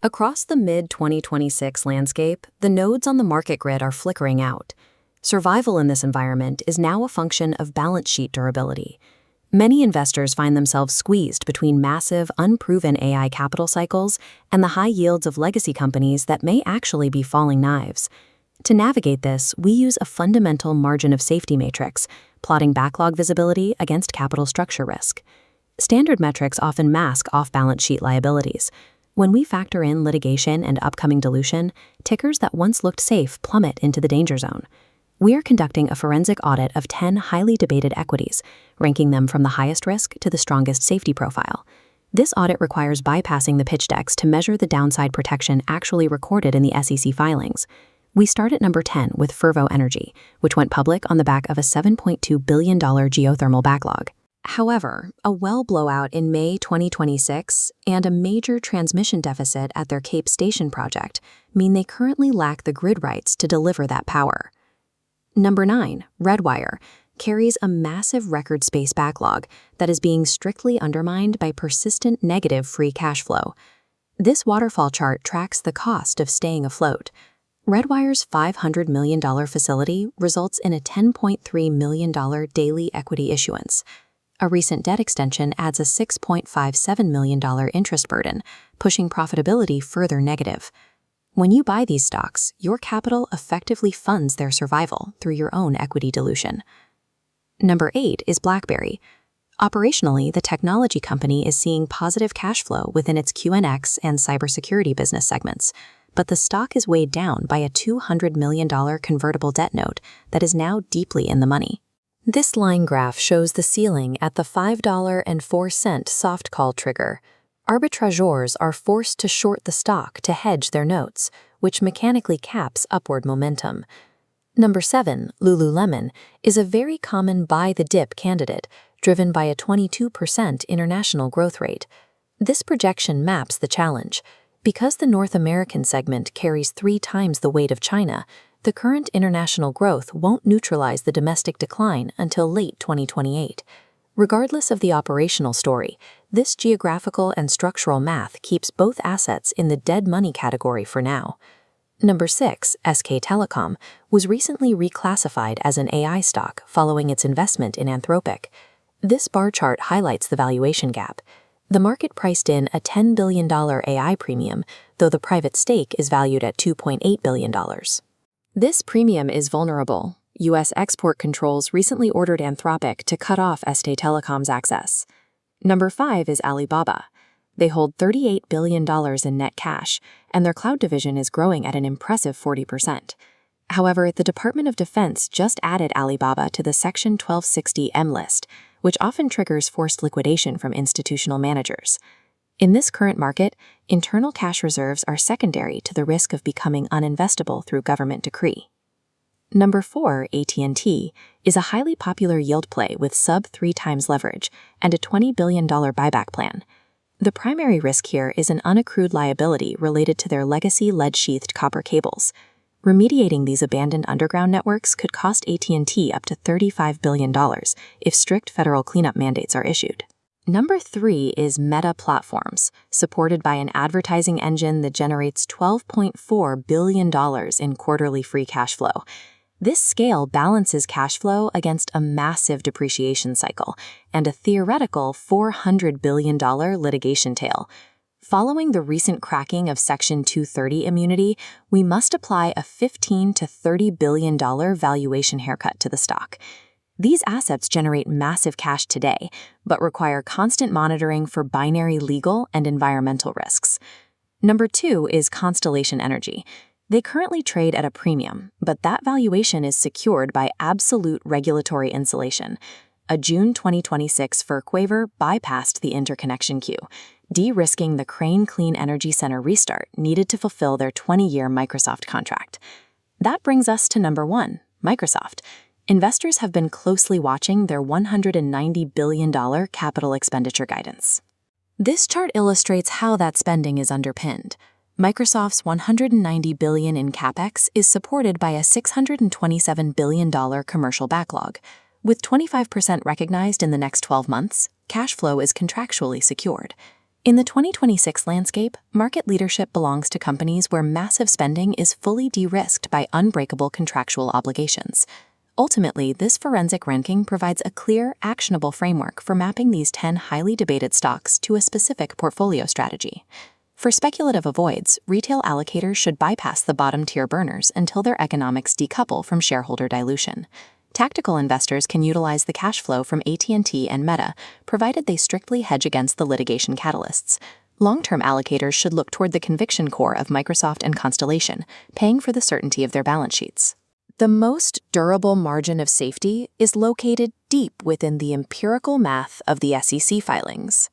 Across the mid-2026 landscape, the nodes on the market grid are flickering out. Survival in this environment is now a function of balance sheet durability. Many investors find themselves squeezed between massive, unproven AI capital cycles and the high yields of legacy companies that may actually be falling knives. To navigate this, we use a fundamental margin of safety matrix, plotting backlog visibility against capital structure risk. Standard metrics often mask off-balance sheet liabilities. When we factor in litigation and upcoming dilution, tickers that once looked safe plummet into the danger zone. We are conducting a forensic audit of 10 highly debated equities, ranking them from the highest risk to the strongest safety profile. This audit requires bypassing the pitch decks to measure the downside protection actually recorded in the SEC filings. We start at number 10 with Fervo Energy, which went public on the back of a $7.2 billion geothermal backlog. However, a well blowout in May 2026 and a major transmission deficit at their Cape Station project mean they currently lack the grid rights to deliver that power. Number 9, Redwire, carries a massive record space backlog that is being strictly undermined by persistent negative free cash flow. This waterfall chart tracks the cost of staying afloat. Redwire's $500 million facility results in a $10.3 million daily equity issuance. A recent debt extension adds a $6.57 million interest burden, pushing profitability further negative. When you buy these stocks, your capital effectively funds their survival through your own equity dilution. Number 8 is BlackBerry. Operationally, the technology company is seeing positive cash flow within its QNX and cybersecurity business segments, but the stock is weighed down by a $200 million convertible debt note that is now deeply in the money. This line graph shows the ceiling at the $5.04 soft call trigger. Arbitrageurs are forced to short the stock to hedge their notes, which mechanically caps upward momentum. Number 7, Lululemon, is a very common buy-the-dip candidate, driven by a 22% international growth rate. This projection maps the challenge. Because the North American segment carries 3 times the weight of China, the current international growth won't neutralize the domestic decline until late 2028. Regardless of the operational story, this geographical and structural math keeps both assets in the dead money category for now. Number 6, SK Telecom, was recently reclassified as an AI stock following its investment in Anthropic. This bar chart highlights the valuation gap. The market priced in a $10 billion AI premium, though the private stake is valued at $2.8 billion. This premium is vulnerable. U.S. export controls recently ordered Anthropic to cut off SK Telecom's access. Number 5 is Alibaba. They hold $38 billion in net cash, and their cloud division is growing at an impressive 40%. However, the Department of Defense just added Alibaba to the Section 1260M list, which often triggers forced liquidation from institutional managers. In this current market, internal cash reserves are secondary to the risk of becoming uninvestable through government decree. Number 4, AT&T, is a highly popular yield play with sub-3 times leverage and a $20 billion buyback plan. The primary risk here is an unaccrued liability related to their legacy lead-sheathed copper cables. Remediating these abandoned underground networks could cost AT&T up to $35 billion if strict federal cleanup mandates are issued. Number 3 is Meta Platforms, supported by an advertising engine that generates $12.4 billion in quarterly free cash flow. This scale balances cash flow against a massive depreciation cycle and a theoretical $400 billion litigation tail. Following the recent cracking of Section 230 immunity, we must apply a $15 to $30 billion valuation haircut to the stock. These assets generate massive cash today, but require constant monitoring for binary legal and environmental risks. Number 2 is Constellation Energy. They currently trade at a premium, but that valuation is secured by absolute regulatory insulation. A June 2026 FERC waiver bypassed the interconnection queue, de-risking the Crane Clean Energy Center restart needed to fulfill their 20-year Microsoft contract. That brings us to number 1, Microsoft. Investors have been closely watching their $190 billion capital expenditure guidance. This chart illustrates how that spending is underpinned. Microsoft's $190 billion in capex is supported by a $627 billion commercial backlog. With 25% recognized in the next 12 months, cash flow is contractually secured. In the 2026 landscape, market leadership belongs to companies where massive spending is fully de-risked by unbreakable contractual obligations. Ultimately, this forensic ranking provides a clear, actionable framework for mapping these 10 highly debated stocks to a specific portfolio strategy. For speculative avoids, retail allocators should bypass the bottom-tier burners until their economics decouple from shareholder dilution. Tactical investors can utilize the cash flow from AT&T and Meta, provided they strictly hedge against the litigation catalysts. Long-term allocators should look toward the conviction core of Microsoft and Constellation, paying for the certainty of their balance sheets. The most durable margin of safety is located deep within the empirical math of the SEC filings.